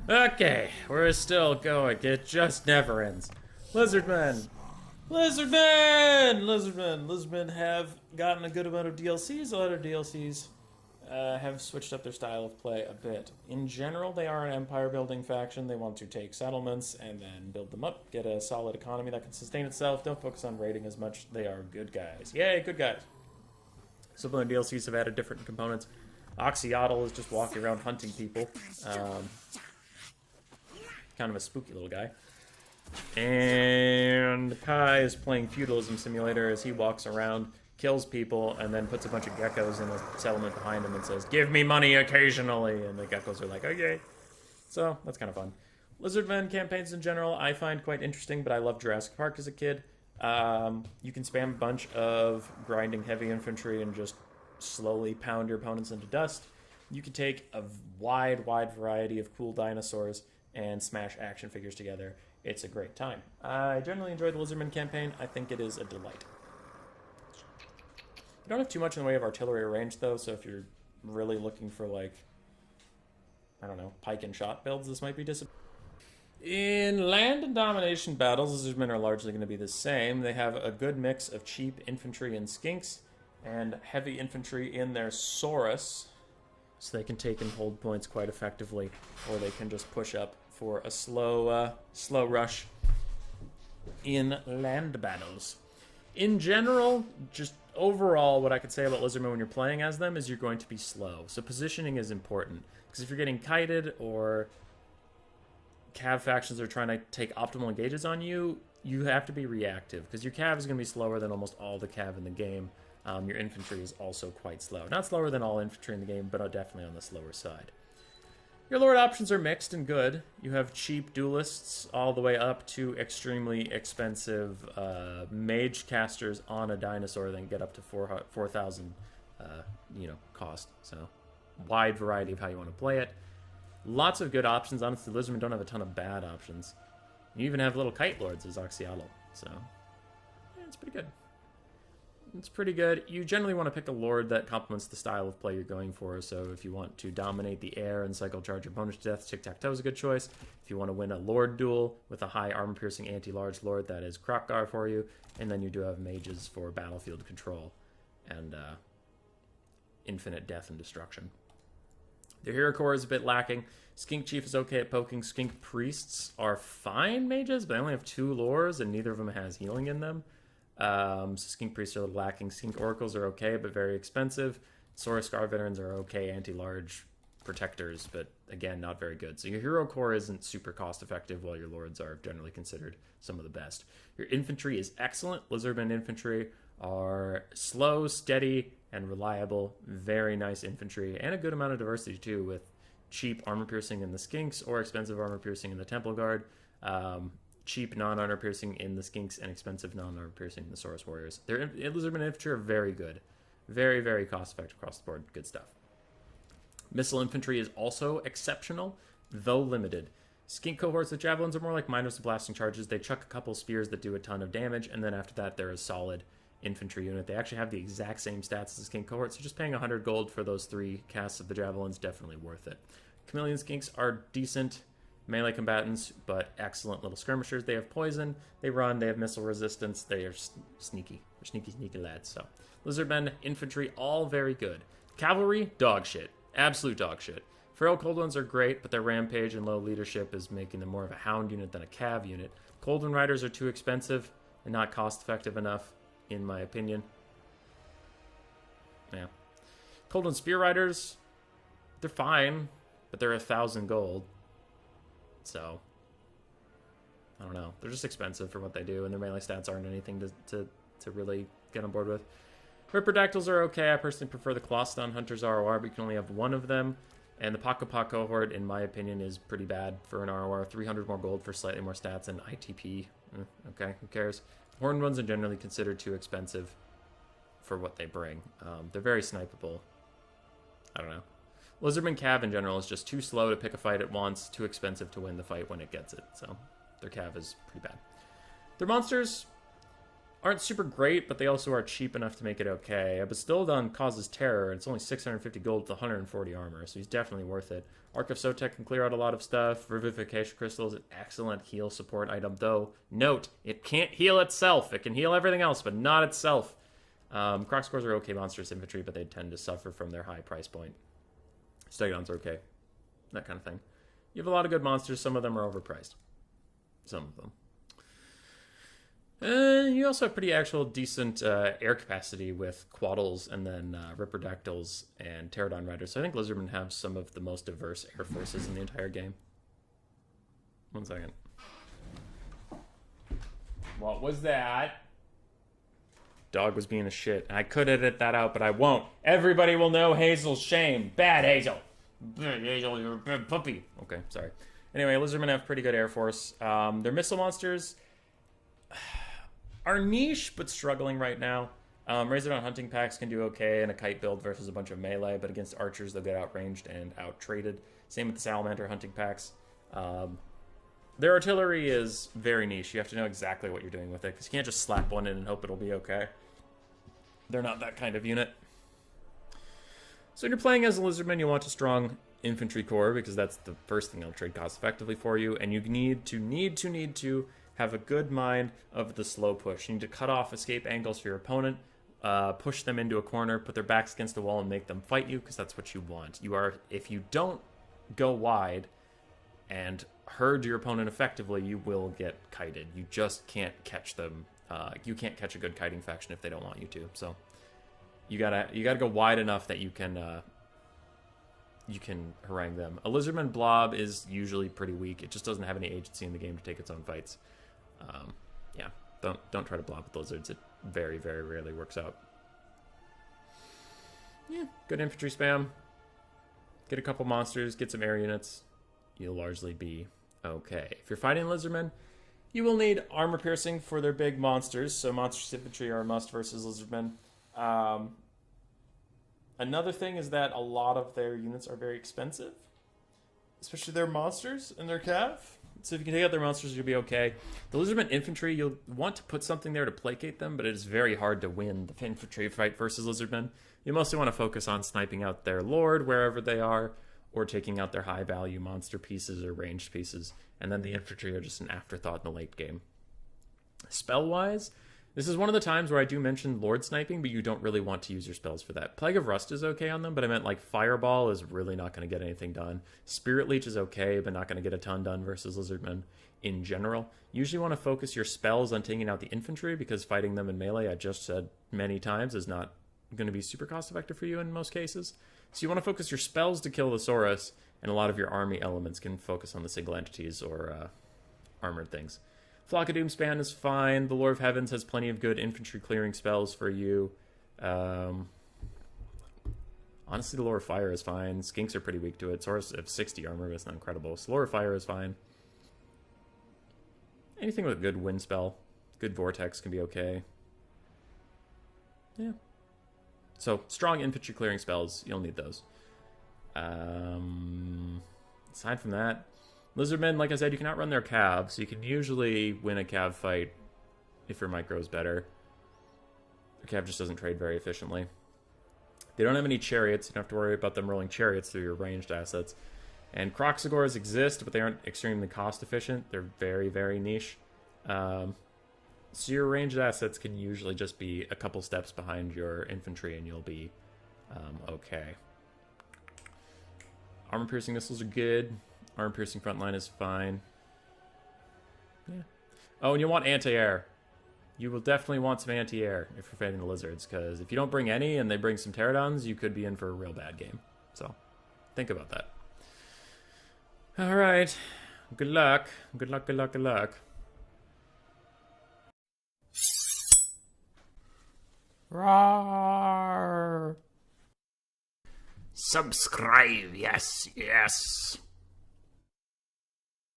Okay, we're still going. It just never ends. Lizardmen! Lizardmen! Lizardmen! Lizardmen have gotten a good amount of DLCs. A lot of DLCs have switched up their style of play a bit. In general, they are an empire building faction. They want to take settlements and then build them up, get a solid economy that can sustain itself. Don't focus on raiding as much. They are good guys. Yay, good guys. Some of the DLCs have added different components. Oxyotl is just walking around hunting people. Kind of a spooky little guy. And Kai is playing Feudalism Simulator as he walks around, kills people, and then puts a bunch of geckos in a settlement behind him and says, "Give me money occasionally," and the geckos are like, "Okay." So, that's kind of fun. Lizardmen campaigns in general I find quite interesting, but I loved Jurassic Park as a kid. You can spam a bunch of grinding heavy infantry and just slowly pound your opponents into dust. You can take a wide variety of cool dinosaurs and smash action figures together. It's a great time. I generally enjoy the Lizardman campaign. I think it is a delight. You don't have too much in the way of artillery range, though, so if you're really looking for, like, I don't know, pike and shot builds, this might be disappointing. In land and domination battles, Lizardmen are largely going to be the same. They have a good mix of cheap infantry and skinks, and heavy infantry in their Saurus, so they can take and hold points quite effectively, or they can just push up for a slow rush in land battles. In general, just overall, what I could say about Lizardmen when you're playing as them is you're going to be slow. So positioning is important, because if you're getting kited or cav factions are trying to take optimal engages on you, you have to be reactive, because your cav is going to be slower than almost all the cav in the game. Your infantry is also quite slow. Not slower than all infantry in the game, but definitely on the slower side. Your lord options are mixed and good. You have cheap duelists all the way up to extremely expensive mage casters on a dinosaur that can get up to 4,000 cost. So, wide variety of how you want to play it. Lots of good options. Honestly, Lizardmen don't have a ton of bad options. You even have little kite lords as Oxyotl. So, yeah, it's pretty good. It's pretty good. You generally want to pick a lord that complements the style of play you're going for. So if you want to dominate the air and cycle charge your opponents to death, tic-tac-toe is a good choice. If you want to win a lord duel with a high armor-piercing anti-large lord, that is Krokgar for you. And then you do have mages for battlefield control and infinite death and destruction. Their hero core is a bit lacking. Skink Chief is okay at poking. Skink Priests are fine mages, but they only have 2 lores, and neither of them has healing in them. So Skink Priests are a little lacking. Skink Oracles are okay, but very expensive. Saurus Scar Veterans are okay anti-large protectors, but again, not very good. So your hero core isn't super cost-effective, while your lords are generally considered some of the best. Your infantry is excellent. Lizardmen infantry are slow, steady, and reliable. Very nice infantry, and a good amount of diversity, too, with cheap armor-piercing in the Skinks or expensive armor-piercing in the Temple Guard. Cheap non-armor piercing in the Skinks and expensive non-armor piercing in the Saurus Warriors. Their Lizardmen infantry are very good. Very, very cost-effective across the board. Good stuff. Missile infantry is also exceptional, though limited. Skink cohorts with javelins are more like miners with blasting charges. They chuck a couple spears that do a ton of damage, and then after that, they're a solid infantry unit. They actually have the exact same stats as the Skink cohort, so just paying 100 gold for those 3 casts of the javelins, definitely worth it. Chameleon Skinks are decent melee combatants, but excellent little skirmishers. They have poison, they run, they have missile resistance, they are sneaky. They're sneaky lads. So, Lizardmen, infantry, all very good. Cavalry, dog shit. Absolute dog shit. Feral Cold Ones are great, but their rampage and low leadership is making them more of a hound unit than a cav unit. Cold One Riders are too expensive and not cost effective enough, in my opinion. Yeah. Cold One Spear Riders, they're fine, but they're 1,000 gold. So, I don't know. They're just expensive for what they do, and their melee stats aren't anything to really get on board with. Ripperdactyls are okay. I personally prefer the Clawstone Hunters ROR, but you can only have 1 of them. And the Pakapa cohort, in my opinion, is pretty bad for an ROR. 300 more gold for slightly more stats, and ITP. Okay, who cares? Horned ones are generally considered too expensive for what they bring. They're very snipeable. I don't know. Lizardman Cav in general is just too slow to pick a fight at once, too expensive to win the fight when it gets it. So their Cav is pretty bad. Their monsters aren't super great, but they also are cheap enough to make it okay. A Bastildon causes terror, and it's only 650 gold with 140 armor, so he's definitely worth it. Arc of Sotek can clear out a lot of stuff. Revivification Crystal is an excellent heal support item, though, note, it can't heal itself. It can heal everything else, but not itself. Croc Scores are okay monstrous infantry, but they tend to suffer from their high price point. Stegodons are okay. That kind of thing. You have a lot of good monsters. Some of them are overpriced. Some of them. You also have pretty actual decent air capacity with Quaddles and then Ripperdactyls and Pterodon Riders. So I think Lizardmen have some of the most diverse air forces in the entire game. 1 second. What was that? Dog was being a shit. I could edit that out, but I won't. Everybody will know Hazel's shame. Bad Hazel. Bad Hazel, you're a bad puppy. Okay, sorry. Anyway, Lizardmen have pretty good air force. Their missile monsters are niche, but struggling right now. Razordon hunting packs can do okay in a kite build versus a bunch of melee, but against archers, they'll get outranged and out-traded. Same with the salamander hunting packs. Their artillery is very niche. You have to know exactly what you're doing with it, because you can't just slap one in and hope it'll be okay. They're not that kind of unit. So when you're playing as a Lizardman, you want a strong infantry core, because that's the first thing that'll trade cost effectively for you, and you need to have a good mind of the slow push. You need to cut off escape angles for your opponent, push them into a corner, put their backs against the wall, and make them fight you, because that's what you want. If you don't go wide and herd your opponent effectively, you will get kited. You just can't catch them. You can't catch a good kiting faction if they don't want you to. So you gotta go wide enough that you can harangue them. A Lizardman blob is usually pretty weak. It just doesn't have any agency in the game to take its own fights. Yeah, don't try to blob with lizards. It very, very rarely works out. Yeah, good infantry spam. Get a couple monsters, get some air units. You'll largely be okay. If you're fighting Lizardmen, you will need armor piercing for their big monsters, so monstrous infantry are a must versus Lizardmen. Another thing is that a lot of their units are very expensive, especially their monsters and their cav. So if you can take out their monsters, you'll be okay. The Lizardmen infantry, you'll want to put something there to placate them, but it is very hard to win the infantry fight versus Lizardmen. You mostly want to focus on sniping out their lord wherever they are, or taking out their high-value monster pieces or ranged pieces, and then the infantry are just an afterthought in the late game. Spell-wise, this is one of the times where I do mention Lord sniping, but you don't really want to use your spells for that. Plague of Rust is okay on them, but I meant like Fireball is really not going to get anything done. Spirit Leech is okay, but not going to get a ton done versus Lizardmen in general. You usually want to focus your spells on taking out the infantry, because fighting them in melee, I just said many times, is not going to be super cost effective for you in most cases. So you want to focus your spells to kill the Saurus, and a lot of your army elements can focus on the single entities or armored things. Flock of Doom Span is fine. The Lore of Heavens has plenty of good infantry clearing spells for you. Honestly, the Lore of Fire is fine. Skinks are pretty weak to it. Saurus have 60 armor, but it's not incredible. So Lore of Fire is fine. Anything with a good wind spell, good vortex can be okay. Yeah. So, strong infantry clearing spells, you'll need those. Aside from that, Lizardmen, like I said, you can outrun their cav, so you can usually win a cav fight if your micro is better. Their cav just doesn't trade very efficiently. They don't have any chariots, you don't have to worry about them rolling chariots through your ranged assets. And Croxagores exist, but they aren't extremely cost efficient. They're very, very niche. So your ranged assets can usually just be a couple steps behind your infantry, and you'll be okay. Armor-piercing missiles are good. Armor-piercing frontline is fine. Yeah. Oh, and you want anti-air. You will definitely want some anti-air if you're fighting the lizards, because if you don't bring any and they bring some pterodons, you could be in for a real bad game. So, think about that. Alright. Good luck. Good luck, good luck, good luck. Roar! Subscribe, yes, yes.